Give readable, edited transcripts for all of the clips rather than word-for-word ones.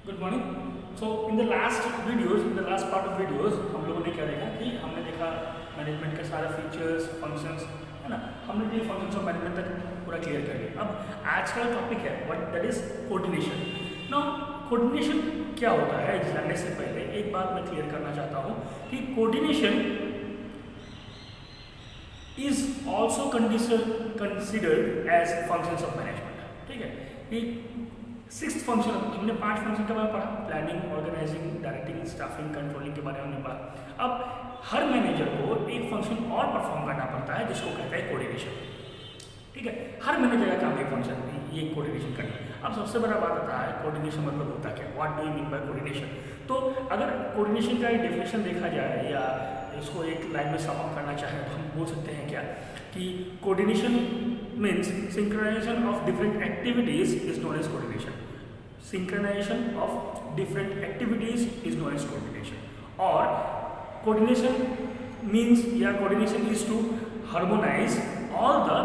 Good morning. So in the last part of videos हम लोगों ने क्या देखा कि हमने देखा मैनेजमेंट के सारे फीचर्स, फंक्शंस, है ना। हमने ये फंक्शंस ऑफ मैनेजमेंट तक पूरा क्लियर कर लिया। अब आज का टॉपिक है what that is coordination. Now coordination क्या होता है जानने से पहले एक बात मैं क्लियर करना चाहता हूँ कि coordination is also considered as functions of management. ठीक है, ये सिक्स्थ फंक्शन, हमने 5 फंक्शन के बारे में पढ़ा, planning, organising, directing, staffing, controlling के बारे में हमने पढ़ा। अब हर मैनेजर को एक फंक्शन और परफॉर्म करना पड़ता है जिसको कहते हैं कोऑर्डिनेशन। ठीक है, हर मैनेजर का काम एक फंक्शन ये कोऑर्डिनेशन करना। अब सबसे बड़ा बात आता है कोऑर्डिनेशन मतलब होता क्या, what do you mean by coordination. तो अगर कोऑर्डिनेशन का एक डेफिनेशन देखा जाए या इसको एक लाइन में सम अप करना चाहें तो हम बोल सकते हैं क्या कि coordination means synchronisation of different activities is known as coordination. Synchronisation of different activities is known as coordination. और कोऑर्डिनेशन मीन्स या coordination is to harmonise all the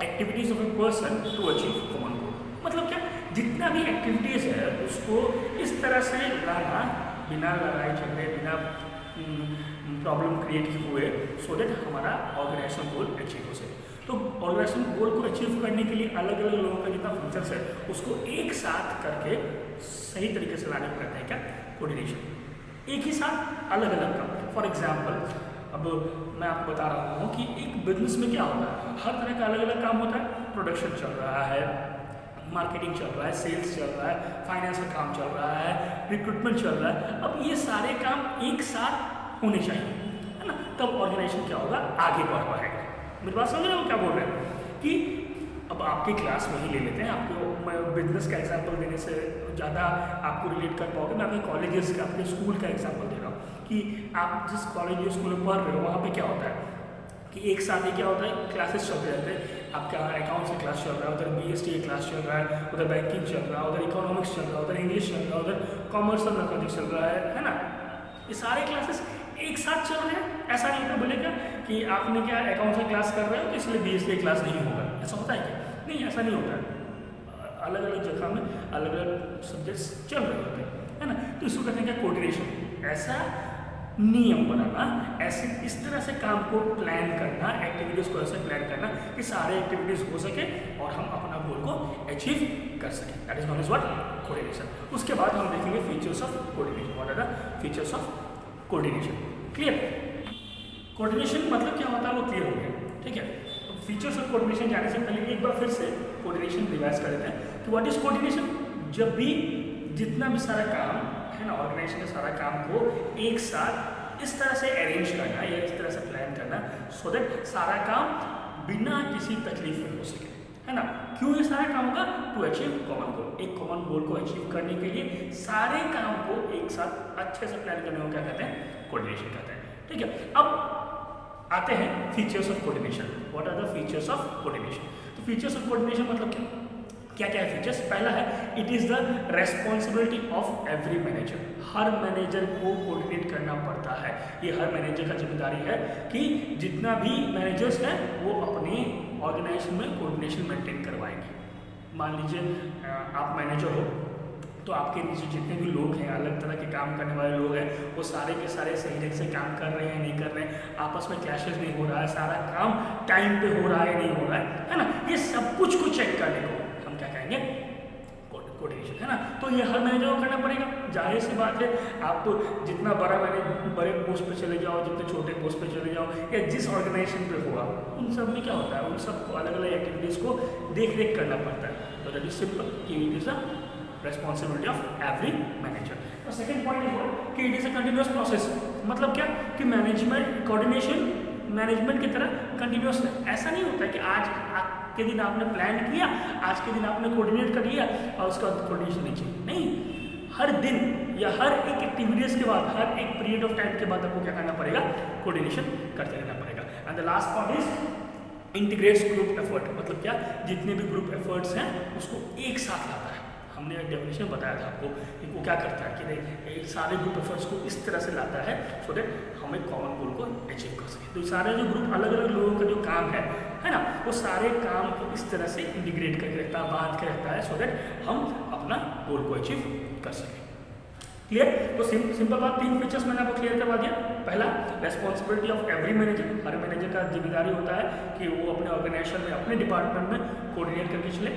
activities of a person to achieve common goal. मतलब क्या, जितना भी activities है उसको इस तरह से लाना बिना लड़ाई झगड़े, बिना प्रॉब्लम क्रिएट हुए, सो दैट हमारा ऑर्गेनाइजेशन गोल अचीव हो सके। तो ऑर्गेनाइजेशन गोल को अचीव करने के लिए अलग अलग लोगों का जितना फंक्शंस है उसको एक साथ करके सही तरीके से लाने को कहते हैं क्या, कोऑर्डिनेशन। एक ही साथ अलग अलग काम। फॉर एग्जाम्पल अब मैं आपको बता रहा हूँ कि एक बिजनेस में क्या होता है, हर तरह का अलग अलग काम होता है। प्रोडक्शन चल रहा है, मार्केटिंग चल रहा है, सेल्स चल रहा है, फाइनेंस का काम चल रहा है, रिक्रूटमेंट चल रहा है। अब ये सारे काम एक साथ होने चाहिए, है ना, तब ऑर्गेनाइजेशन क्या होगा, आगे बढ़ पाएगा। मेरी बात समझ रहे हो क्या बोल रहे हैं कि अब आपकी क्लास वही ले लेते हैं। आपको मैं बिजनेस का एग्जांपल देने से ज़्यादा आपको रिलेट कर पाओगे। मैं आपके कॉलेजेस का, आपके स्कूल का एग्जांपल दे रहा हूँ कि आप जिस कॉलेज या स्कूल में पढ़ रहे हो वहाँ पे क्या होता है कि एक साथ ही क्या होता है, क्लासेस चलते रहते हैं। आपका अकाउंट्स का क्लास चल रहा है, उधर BST का क्लास चल रहा है, उधर बैंकिंग चल रहा है, उधर इकोनॉमिक्स चल रहा है, उधर इंग्लिश चल रहा है, उधर कॉमर्स और मैथमेटिक्स चल रहा है ना। ये सारे क्लासेस एक साथ चल रहे हैं। ऐसा नहीं होता बोलेगा कि आपने क्या अकाउंट्स का क्लास कर रहे हो तो इसलिए BST की क्लास नहीं होगा, ऐसा होता है क्या? नहीं, ऐसा नहीं होता है। अलग अलग जगह में अलग अलग सब्जेक्ट्स चल रहे होते हैं, है ना। तो इसको कहते हैं क्या, कोऑर्डिनेशन। ऐसा नियम बनाना, ऐसे इस तरह से काम को प्लान करना, एक्टिविटीज़ को ऐसे प्लान करना कि सारे एक्टिविटीज़ हो सके और हम अपना गोल को अचीव कर सकें। That is known is what, coordination. उसके बाद हम देखेंगे features of coordination. What are the features of coordination? Clear? Coordination मतलब क्या होता है वो क्लियर हो गया। ठीक है, फीचर्स ऑफ कोऑर्डिनेशन जाने से पहले एक बार फिर से कोऑर्डिनेशन रिवाइज कर लेते हैं कि व्हाट इज कोऑर्डिनेशन। जब भी जितना भी सारा काम है ना, ऑर्गेनाइजेशन का सारा काम को एक साथ इस तरह से अरेंज करना या इस तरह से प्लान करना सो दैट सारा काम बिना किसी तकलीफ में हो सके, है ना। क्यों ये सारा काम होगा, टू अचीव कॉमन गोल। एक कॉमन गोल को अचीव करने के लिए सारे काम को एक साथ अच्छे से प्लान करने को क्या कहते हैं, कोऑर्डिनेशन कहते हैं। ठीक है, अब आते हैं features of coordination. What are the features of coordination? तो फीचर्स ऑफ कोऑर्डिनेशन मतलब क्या क्या है फीचर्स? पहला है, it is the responsibility of every manager. हर मैनेजर को कोऑर्डिनेट करना पड़ता है। ये हर मैनेजर का जिम्मेदारी है कि जितना भी मैनेजर्स हैं वो अपने ऑर्गेनाइजेशन में कोऑर्डिनेशन मेंटेन करवाएंगे। मान लीजिए आप मैनेजर हो तो आपके नीचे जितने भी लोग हैं, अलग तरह के काम करने वाले लोग हैं, वो सारे के सारे सही ढंग से काम कर रहे हैं, नहीं कर रहे हैं, आपस में क्लैशेस नहीं हो रहा है, सारा काम टाइम पे हो रहा है, नहीं हो रहा है ना। ये सब कुछ को चेक करने को हम क्या कहेंगे, कोऑर्डिनेशन, है ना। तो ये हर मैनेजर को करना पड़ेगा। जाहिर सी बात है, आप जितना बड़े पोस्ट पे चले जाओ, जितने छोटे पोस्ट पे चले जाओ, या जिस ऑर्गेनाइजेशन पे हुआ, उन सब में क्या होता है, उन सबको अलग अलग एक्टिविटीज़ को देख रेख करना पड़ता है। तो दैट इज सिंपल कि it is the responsibility of every manager. और सेकंड पॉइंट is कि it is a continuous process। मतलब क्या कि मैनेजमेंट कोऑर्डिनेशन मैनेजमेंट की तरह कंटिन्यूस है। ऐसा नहीं होता कि आज के दिन आपने प्लान किया, आज के दिन आपने कोऑर्डिनेट कर लिया और उसका कोऑर्डिनेशन नहीं चाहिए। नहीं, हर दिन या हर एक एक्टिविटीज के बाद, हर एक पीरियड ऑफ टाइम के बाद आपको क्या करना पड़ेगा, कोऑर्डिनेशन करते रहना पड़ेगा। And the last point is integrates group effort. मतलब क्या, जितने भी ग्रुप एफर्ट्स हैं उसको एक साथ लाता है। हमने एक डेफिनेशन बताया था आपको कि वो क्या करता है कि नहीं, सारे ग्रुप एफर्ट्स को इस तरह से लाता है सो दैट हम एक कॉमन गोल को अचीव कर सकें। तो सारे जो ग्रुप अलग अलग लोगों का जो काम है ना, वो सारे काम को इस तरह से इंटीग्रेट करके रखता है, बांध के रखता है सो दैट हम अपना गोल को अचीव कर सके। क्लियर? तो सिंपल बात, 3 फीचर्स मैंने आपको क्लियर करवा दिया। पहला, रेस्पॉन्सिबिलिटी ऑफ एवरी मैनेजर, हर मैनेजर का जिम्मेदारी होता है कि वो अपने ऑर्गेनाइजेशन में, अपने डिपार्टमेंट में कोऑर्डिनेट करके चले।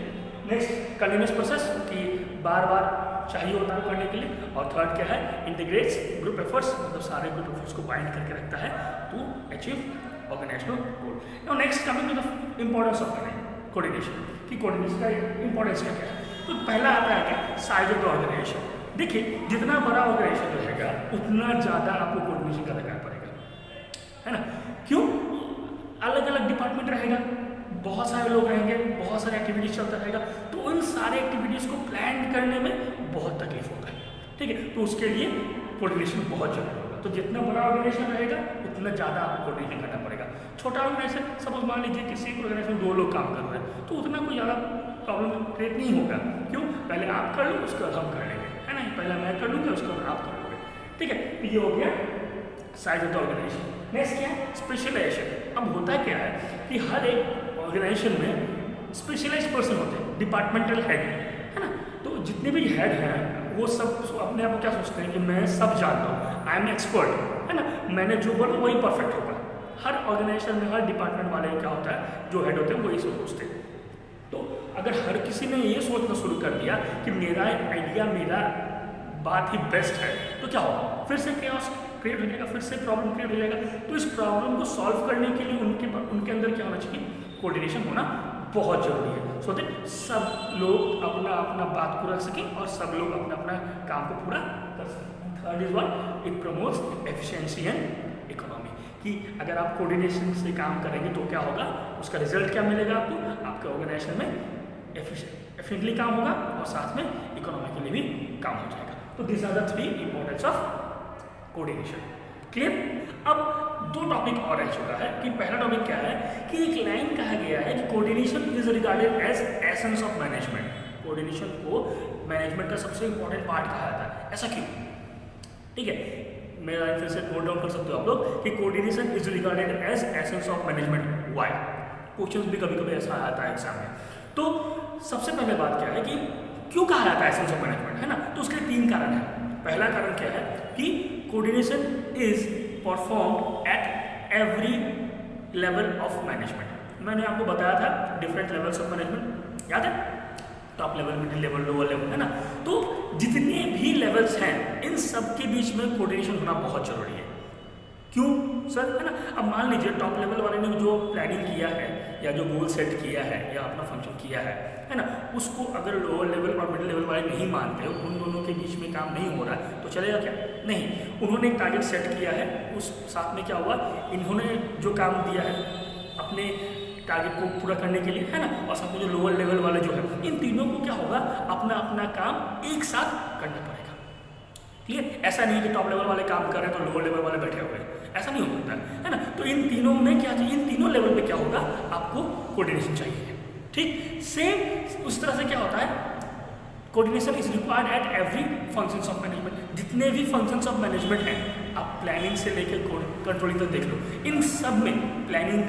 नेक्स्ट, कंटिन्यूस प्रोसेस, कि बार बार चाहिए होता है करने के लिए। और थर्ड क्या है, इंटीग्रेट्स ग्रुप एफर्ट्स, मतलब सारे ग्रुप एफर्ट्स को बाइंड करके रखता है to achieve organisational goal. Now next, coming to the importance of coordination, कि कोऑर्डिनेशन का इंपॉर्टेंस क्या है। तो पहला आता है क्या, साइज ऑफ द ऑर्गेनाइजेशन। देखिए, जितना बड़ा ऑर्गेनाइजेशन रहेगा उतना ज़्यादा आपको कोऑर्डिनेशन का लगाना पड़ेगा, है ना। क्यों? अलग अलग डिपार्टमेंट रहेगा, बहुत सारे लोग रहेंगे, बहुत सारे एक्टिविटीज चलता रहेगा, तो उन सारे एक्टिविटीज को प्लान करने में बहुत तकलीफ होता है, ठीक है। तो उसके लिए कोऑर्डिनेशन बहुत जरूरी होगा। तो जितना बड़ा ऑर्गेनाइजेशन रहेगा उतना ज़्यादा आपको कोऑर्डिनेशन करना पड़ेगा। छोटा ऑर्गेनाइजेशन, सपोज मान लीजिए किसी ऑर्गेनाइजेशन में 2 लोग काम कर रहे हैं, तो उतना कोई ज़्यादा प्रॉब्लम क्रिएट नहीं होगा। क्यों? पहले आप कर लो, उसके बाद हम कर लेंगे, है ना। पहले मैं कर लूँगा, उसके बाद आप कर लोगे, ठीक है। तो ये हो गया size of the organisation. Next क्या है, स्पेशलाइजेशन। अब होता क्या है कि हर एक ऑर्गेनाइजेशन में स्पेशलाइज्ड पर्सन होते हैं, डिपार्टमेंटल हेड, है ना। तो जितने भी हेड हैं वो सब अपने आप को क्या सोचते हैं कि मैं सब जानता हूँ, आई एम एक्सपर्ट, है ना, मैंने जो बोला वही परफेक्ट होगा। हर ऑर्गेनाइजेशन में हर डिपार्टमेंट वाले क्या होता है, जो हेड होते हैं वही सोचते हैं। तो अगर हर किसी ने ये सोचना शुरू कर दिया कि मेरा आइडिया, मेरा बात ही बेस्ट है, तो क्या होगा, फिर से chaos क्रिएट हो जाएगा, फिर से प्रॉब्लम क्रिएट हो जाएगा। तो इस प्रॉब्लम को सॉल्व करने के लिए उनके अंदर क्या होना चाहिए, कोऑर्डिनेशन होना बहुत जरूरी है, सो दैट सब लोग अपना अपना बात को रख सकें और सब लोग अपना अपना काम को पूरा कर सकें। Third is what, it promotes efficiency and economy, कि अगर आप कोऑर्डिनेशन से काम करेंगे तो क्या होगा, उसका रिजल्ट क्या मिलेगा आपको, आपके ऑर्गेनाइजेशन में एफिशिएंटली काम होगा और साथ में इकोनॉमी के लिए भी काम हो जाएगा। तो this are the 3 importance of coordination. Clear? अब 2 टॉपिक और रह चुका है, कि पहला टॉपिक क्या है कि एक लाइन कहा गया है कि coordination is regarded as essence of management. Coordination को मैनेजमेंट का सबसे इंपॉर्टेंट पार्ट कहा जाता है। ऐसा क्यों? ठीक है, मेरा फिर से नोट डाउन कर सकते हो आप लोग कि coordination is regarded as essence of management. Why? Questions भी कभी कभी ऐसा आता है एग्जाम में। तो सबसे पहले बात क्या है कि क्यों कहा जाता है एसेंस ऑफ मैनेजमेंट, है ना। तो उसके 3 कारण हैं। पहला कारण क्या है कि coordination is performed at every level of management. मैंने आपको बताया था डिफरेंट लेवल्स ऑफ मैनेजमेंट, याद है, top level, middle level, lower level, है ना। तो जितने भी लेवल्स हैं इन सब के बीच में कोऑर्डिनेशन होना बहुत जरूरी है। क्यों सर, है ना। अब मान लीजिए टॉप लेवल वाले ने जो प्लानिंग किया है या जो गोल सेट किया है या अपना फंक्शन किया है ना, उसको अगर लोअर लेवल और मिडिल लेवल वाले नहीं मानते, उन दोनों के बीच में काम नहीं हो रहा है, तो चलेगा क्या? नहीं। उन्होंने एक टारगेट सेट किया है, उस साथ में क्या हुआ, इन्होंने जो काम दिया है अपने टारगेट को पूरा करने के लिए, है ना, और साथ में जो लोअर लेवल वाले जो है, इन तीनों को क्या होगा, अपना अपना काम एक साथ करना पड़ेगा। क्लियर? ऐसा नहीं कि टॉप लेवल वाले काम कर रहे हैं तो लोअर लेवल वाले बैठे हुए, ऐसा नहीं हो सकता, है ना। तो इन तीनों में क्या चाहिए, इन तीनों लेवल पे क्या होगा, आपको कोऑर्डिनेशन चाहिए। ठीक, सेम उस तरह से क्या होता है, coordination is required at every functions of management. जितने भी फंक्शंस ऑफ मैनेजमेंट हैं, आप प्लानिंग से लेकर कंट्रोलिंग तक देख लो, इन सब में प्लानिंग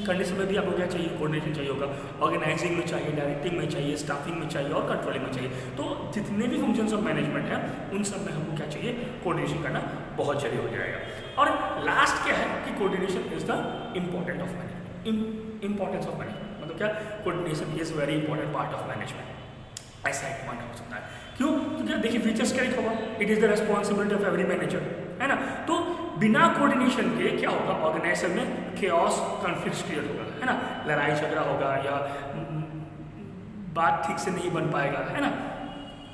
करने समय भी आपको क्या चाहिए, कोऑर्डिनेशन चाहिए होगा। ऑर्गेनाइजिंग में चाहिए, डायरेक्टिंग में चाहिए, स्टाफिंग में चाहिए और कंट्रोलिंग में चाहिए। तो जितने भी फंक्शंस ऑफ मैनेजमेंट हैं उन सब में हमको क्या चाहिए, कोऑर्डिनेशन करना बहुत जरूरी हो जाएगा। और लास्ट क्या है कि coordination is the important of management, importance of management, मतलब क्या, coordination is very important part of management. ऐसा एक पॉइंट हो सकता है। क्यों? क्योंकि देखिए फीचर्स क्या लिखा हुआ, it is the responsibility of every manager, है ना। तो बिना कोऑर्डिनेशन के क्या होगा, ऑर्गेनाइजेशन में केओस, कॉन्फ्लिक्ट क्रिएट होगा, है ना, लड़ाई झगड़ा होगा या बात ठीक से नहीं बन पाएगा, है ना।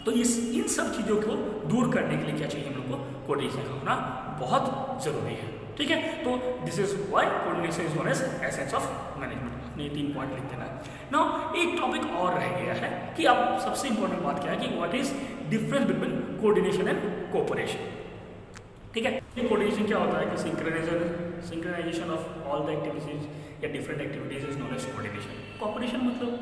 तो इन सब चीज़ों को दूर करने के लिए क्या चाहिए, हम लोग को कोऑर्डिनेशन का होना बहुत जरूरी है। ठीक है, तो this is why coordination is known as essence of management. अपने 3 पॉइंट लिख देना है। नाउ एक टॉपिक और रह गया है कि अब सबसे इंपॉर्टेंट बात क्या है कि what is difference between coordination and cooperation. ठीक है, ये कोऑर्डिनेशन क्या होता है कि synchronization of all the activities या different activities is known as coordination. Cooperation मतलब,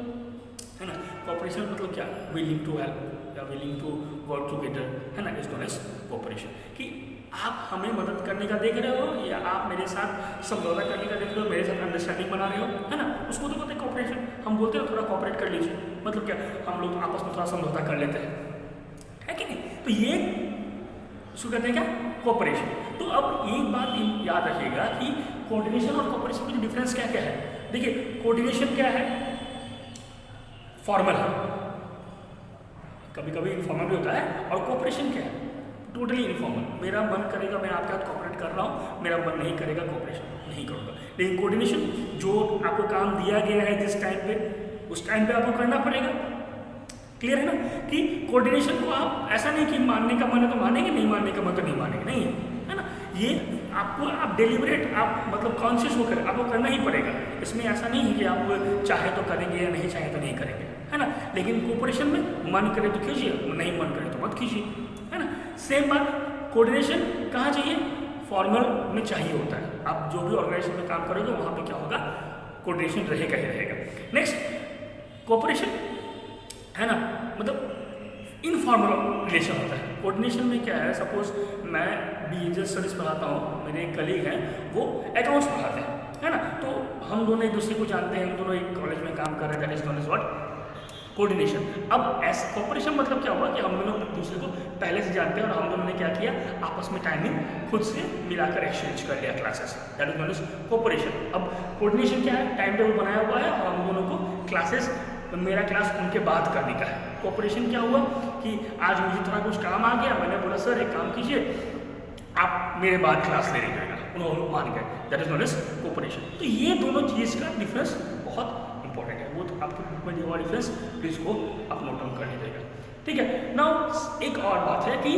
है ना, कोऑपरेशन मतलब क्या, विलिंग टू हेल्प या विलिंग टू वर्क टुगेदर, है ना, इज नोन एज कोऑपरेशन। कि आप हमें मदद करने का देख रहे हो या आप मेरे साथ समझौता करने का देख रहे हो, मेरे साथ अंडरस्टैंडिंग बना रहे हो, है ना, उसको तो कहते हैं कोऑपरेशन। हम बोलते हैं थोड़ा कोऑपरेट कर लीजिए, मतलब क्या, हम लोग आपस में थोड़ा समझौता कर लेते हैं, तो ये इसको कहते हैं क्या, कोऑपरेशन। तो अब एक बात याद रखिएगा कि कोऑर्डिनेशन और कोऑपरेशन में डिफरेंस क्या क्या है। देखिए कोऑर्डिनेशन क्या है, फॉर्मल है, कभी कभी इनफॉर्मल भी होता है, और कोऑपरेशन क्या है, टोटली इनफॉर्मल। मेरा मन करेगा मैं आपके साथ कोऑपरेट कर रहा हूँ, मेरा मन नहीं करेगा कोऑपरेशन नहीं करूँगा। लेकिन कोऑर्डिनेशन जो आपको काम दिया गया है जिस टाइम पे, उस टाइम पे आपको करना पड़ेगा। क्लियर है ना, कि कोऑर्डिनेशन को आप ऐसा नहीं कि मानने का मन है तो मानेंगे, नहीं मानने का मन तो नहीं मानेंगे, नहीं है ना। ये आपको आप डेलिबरेट आप मतलब कॉन्शियस होकर आपको करना ही पड़ेगा। इसमें ऐसा नहीं है कि आप चाहे तो करेंगे या नहीं चाहे तो नहीं करेंगे, है ना। लेकिन कोऑपरेशन में मन करे तो कीजिए, नहीं मन करे तो मत कीजिए, है ना। सेम बात कोऑर्डिनेशन कहाँ चाहिए, फॉर्मल में चाहिए होता है। आप जो भी ऑर्गेनाइजेशन में काम करोगे वहाँ पे क्या होगा, कोऑर्डिनेशन रहेगा ही रहेगा। नेक्स्ट कोऑपरेशन है ना, मतलब इनफॉर्मल रिलेशन होता है। कोऑर्डिनेशन में क्या है, सपोज मैं बिजनेस स्टडीज पढ़ाता हूँ, मेरे एक कलीग हैं वो अकाउंट्स पढ़ाते हैं, है ना। तो हम दोनों एक दूसरे को जानते हैं, हम दोनों एक कॉलेज में काम कर रहे हैं, that is known is what, coordination. अब ऐसा कोऑपरेशन मतलब क्या हुआ कि हम दोनों एक दूसरे को पहले से जानते हैं और हम दोनों ने क्या किया, आपस में टाइमिंग खुद से मिलाकर एक्सचेंज कर लिया classes, that is known is cooperation. अब कोऑर्डिनेशन क्या है, टाइम टेबल बनाया हुआ है और हम दोनों को क्लासेस, मेरा क्लास उनके बाद करने का है। कोऑपरेशन क्या हुआ कि आज मुझे थोड़ा कुछ काम आ गया, मैंने बोला सर एक काम कीजिए, आप मेरे बाद क्लास ले लीजिएगा, उन्होंने मान गए, that is known is cooperation. तो ये दोनों चीज़ का डिफरेंस बहुत इंपॉर्टेंट है, वो तो आपके बुक में दिया हुआ डिफरेंस प्लीज को आप नोट डाउन कर लीजिएगा, ठीक है। नाउ एक और बात है कि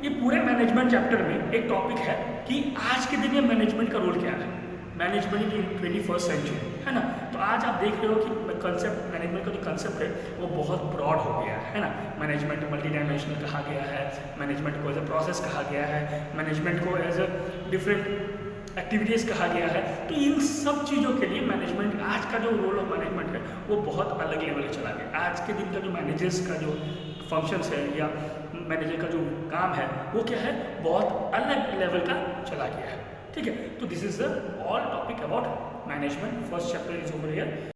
ये पूरे मैनेजमेंट चैप्टर में एक टॉपिक है कि आज के दिन में मैनेजमेंट का रोल क्या है, मैनेजमेंट इन 21st सेंचुरी, है ना। तो आज आप देख रहे हो कि कंसेप्ट, मैनेजमेंट का जो कंसेप्ट है वो बहुत ब्रॉड हो गया है ना। मैनेजमेंट मल्टी डायमेंशनल कहा गया है, मैनेजमेंट को एज अ प्रोसेस कहा गया है, मैनेजमेंट को एज अ डिफरेंट एक्टिविटीज़ कहा गया है। तो इन सब चीज़ों के लिए मैनेजमेंट, आज का जो रोल ऑफ मैनेजमेंट है वो बहुत अलग लेवल का चला गया। आज के दिन का जो मैनेजर्स का जो फंक्शंस है या मैनेजर का जो काम है वो क्या है, बहुत अलग लेवल का चला गया है, ठीक है। तो this is the all topic about management, first chapter is over here.